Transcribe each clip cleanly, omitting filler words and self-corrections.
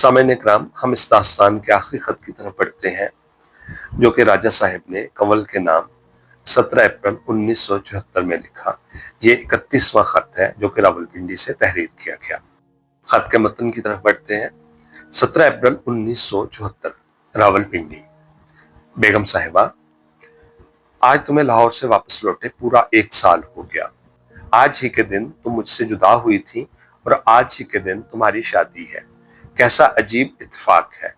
سامعین اکرام، ہم اس داستان کے آخری خط کی طرف بڑھتے ہیں جو کہ راجہ صاحب نے کنول کے نام 17 اپریل 1974 میں لکھا۔ یہ 31واں خط ہے جو کہ راولپنڈی سے تحریر کیا گیا۔ خط کے متن کی طرف بڑھتے ہیں۔ 17 اپریل 1974، راولپنڈی۔ بیگم صاحبہ، آج تمہیں لاہور سے واپس لوٹے پورا 1 سال ہو گیا۔ آج ہی کے دن تم مجھ سے جدا ہوئی تھی اور آج ہی کے دن تمہاری شادی ہے۔ کیسا عجیب اتفاق ہے۔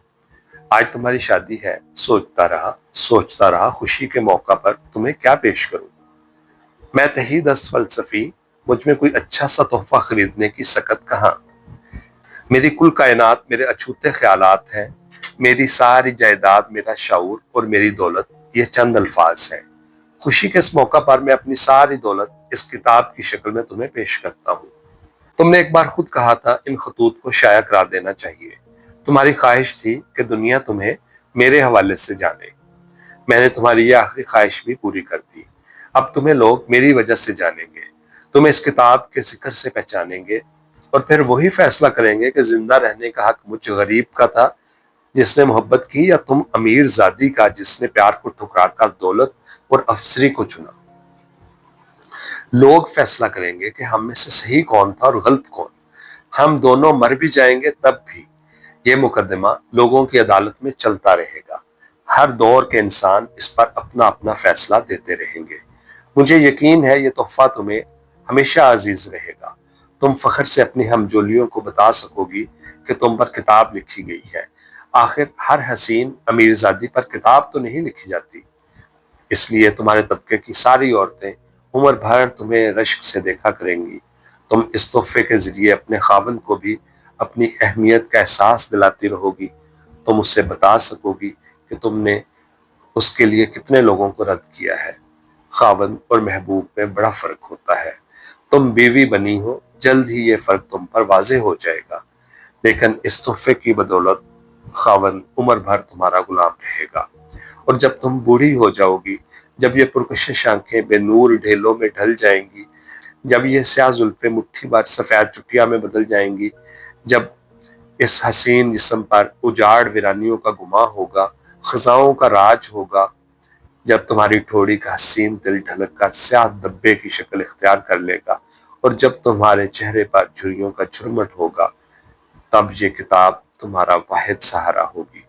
آج تمہاری شادی ہے۔ سوچتا رہا خوشی کے موقع پر تمہیں کیا پیش کروں۔ میں تہی دست فلسفی، مجھ میں کوئی اچھا سا تحفہ خریدنے کی سکت کہاں۔ میری کل کائنات میرے اچھوتے خیالات ہیں۔ میری ساری جائیداد، میرا شعور اور میری دولت، یہ چند الفاظ ہیں۔ خوشی کے اس موقع پر میں اپنی ساری دولت اس کتاب کی شکل میں تمہیں پیش کرتا ہوں۔ تم نے ایک بار خود کہا تھا ان خطوط کو شائع کرا دینا چاہیے۔ تمہاری خواہش تھی کہ دنیا تمہیں میرے حوالے سے جانے۔ میں نے تمہاری یہ آخری خواہش بھی پوری کر دی۔ اب تمہیں لوگ میری وجہ سے جانیں گے، تمہیں اس کتاب کے ذکر سے پہچانیں گے، اور پھر وہی فیصلہ کریں گے کہ زندہ رہنے کا حق مجھ غریب کا تھا جس نے محبت کی، یا تم امیر زادی کا جس نے پیار کو ٹھکرا کر دولت اور افسری کو چنا۔ لوگ فیصلہ کریں گے کہ ہم میں سے صحیح کون تھا اور غلط کون۔ ہم دونوں مر بھی جائیں گے تب بھی یہ مقدمہ لوگوں کی عدالت میں چلتا رہے گا۔ ہر دور کے انسان اس پر اپنا اپنا فیصلہ دیتے رہیں گے۔ مجھے یقین ہے یہ تحفہ تمہیں ہمیشہ عزیز رہے گا۔ تم فخر سے اپنی ہمجولیوں کو بتا سکو گی کہ تم پر کتاب لکھی گئی ہے۔ آخر ہر حسین امیرزادی پر کتاب تو نہیں لکھی جاتی۔ اس لیے تمہارے طبقے کی ساری عورتیں عمر بھر تمہیں رشک سے دیکھا کریں گی۔ تم اس تحفے کے ذریعے اپنے خاوند کو بھی اپنی اہمیت کا احساس دلاتی رہو گی۔ تم اس سے بتا سکو گی کہ تم نے اس کے لیے کتنے لوگوں کو رد کیا ہے۔ خاوند اور محبوب میں بڑا فرق ہوتا ہے۔ تم بیوی بنی ہو، جلد ہی یہ فرق تم پر واضح ہو جائے گا، لیکن اس تحفے کی بدولت خاوند عمر بھر تمہارا غلام رہے گا۔ اور جب تم بوڑھی ہو جاؤ گی، جب یہ پرکشش آنکھیں بے نور ڈھیلوں میں ڈھل جائیں گی، جب یہ سیاہ زلفیں مٹھی بھر سفید چٹیا میں بدل جائیں گی، جب اس حسین جسم پر اجاڑ ویرانیوں کا گماں ہوگا، خزاؤں کا راج ہوگا، جب تمہاری ٹھوڑی کا حسین دل ڈھلک کر سیاہ دبے کی شکل اختیار کر لے گا، اور جب تمہارے چہرے پر جھریوں کا جھرمٹ ہوگا، تب یہ کتاب تمہارا واحد سہارا ہوگی۔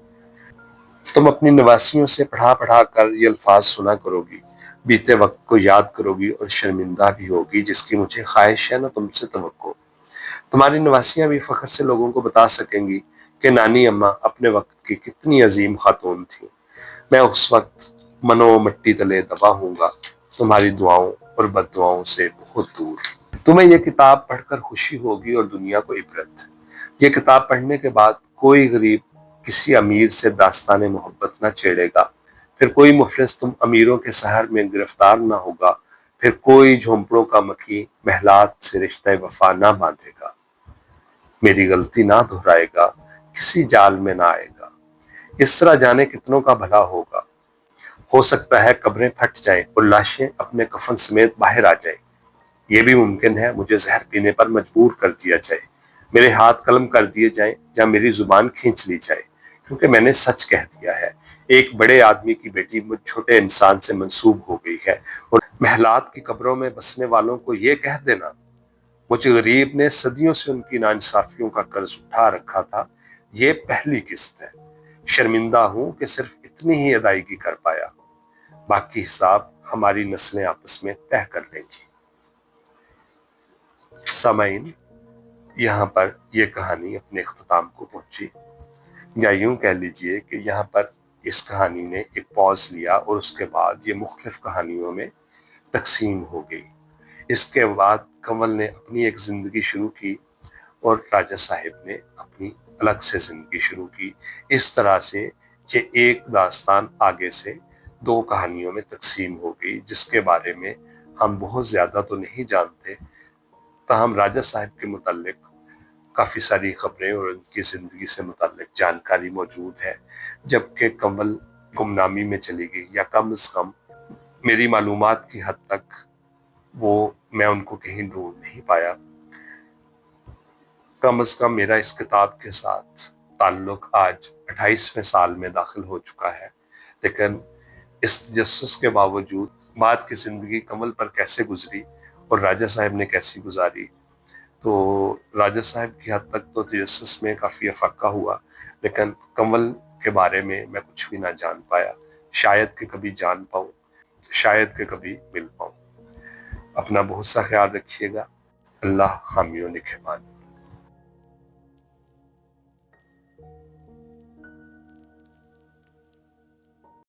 تم اپنی نواسیوں سے پڑھا پڑھا کر یہ الفاظ سنا کرو گی، بیتے وقت کو یاد کرو گی اور شرمندہ بھی ہوگی، جس کی مجھے خواہش ہے نہ تم سے توقع۔ تمہاری نواسیاں بھی فخر سے لوگوں کو بتا سکیں گی کہ نانی اماں اپنے وقت کی کتنی عظیم خاتون تھیں۔ میں اس وقت منو مٹی تلے دبا ہوں گا، تمہاری دعاؤں اور بد دعاؤں سے بہت دور۔ تمہیں یہ کتاب پڑھ کر خوشی ہوگی اور دنیا کو عبرت۔ یہ کتاب پڑھنے کے بعد کوئی غریب کسی امیر سے داستان محبت نہ چھیڑے گا، پھر کوئی مفلس تم امیروں کے سحر میں گرفتار نہ ہوگا، پھر کوئی جھونپڑوں کا مکھی محلات سے رشتہ وفا نہ باندھے گا، میری غلطی نہ دہرائے گا، کسی جال میں نہ آئے گا۔ اس طرح جانے کتنوں کا بھلا ہوگا۔ ہو سکتا ہے قبریں پھٹ جائیں اور لاشیں اپنے کفن سمیت باہر آ جائیں۔ یہ بھی ممکن ہے مجھے زہر پینے پر مجبور کر دیا جائے، میرے ہاتھ قلم کر دیے جائیں یا میری زبان کھینچ لی جائے، کیونکہ میں نے سچ کہہ دیا ہے۔ ایک بڑے آدمی کی بیٹی مجھ چھوٹے انسان سے منسوب ہو گئی ہے، اور محلات کی قبروں میں بسنے والوں کو یہ کہہ دینا مجھ غریب نے صدیوں سے ان کی ناانصافیوں کا قرض اٹھا رکھا تھا، یہ پہلی قسط ہے۔ شرمندہ ہوں کہ صرف اتنی ہی ادائیگی کر پایا، باقی حساب ہماری نسلیں آپس میں طے کر لیں گی۔ سامعین، یہاں پر یہ کہانی اپنے اختتام کو پہنچی، یا یوں کہہ لیجئے کہ یہاں پر اس کہانی نے ایک پاز لیا اور اس کے بعد یہ مختلف کہانیوں میں تقسیم ہو گئی۔ اس کے بعد کنول نے اپنی ایک زندگی شروع کی اور راجہ صاحب نے اپنی الگ سے زندگی شروع کی۔ اس طرح سے یہ ایک داستان آگے سے 2 کہانیوں میں تقسیم ہو گئی، جس کے بارے میں ہم بہت زیادہ تو نہیں جانتے، تاہم راجہ صاحب کے متعلق کافی ساری خبریں اور ان کی زندگی سے متعلق جانکاری موجود ہے، جبکہ کنول گمنامی میں چلی گئی، یا کم از کم میری معلومات کی حد تک وہ میں ان کو کہیں ڈھونڈ نہیں پایا۔ کم از کم میرا اس کتاب کے ساتھ تعلق آج 28ویں سال میں داخل ہو چکا ہے، لیکن اس تجسس کے باوجود بعد کی زندگی کنول پر کیسے گزری اور راجہ صاحب نے کیسی گزاری، تو راجہ صاحب کی حد تک تو تجسس میں کافی افاقہ ہوا، لیکن کنول کے بارے میں کچھ بھی نہ جان پایا۔ شاید کہ کبھی جان پاؤں، شاید کہ کبھی مل پاؤں۔ اپنا بہت سا خیال رکھیے گا۔ اللہ حامی و نگہبان۔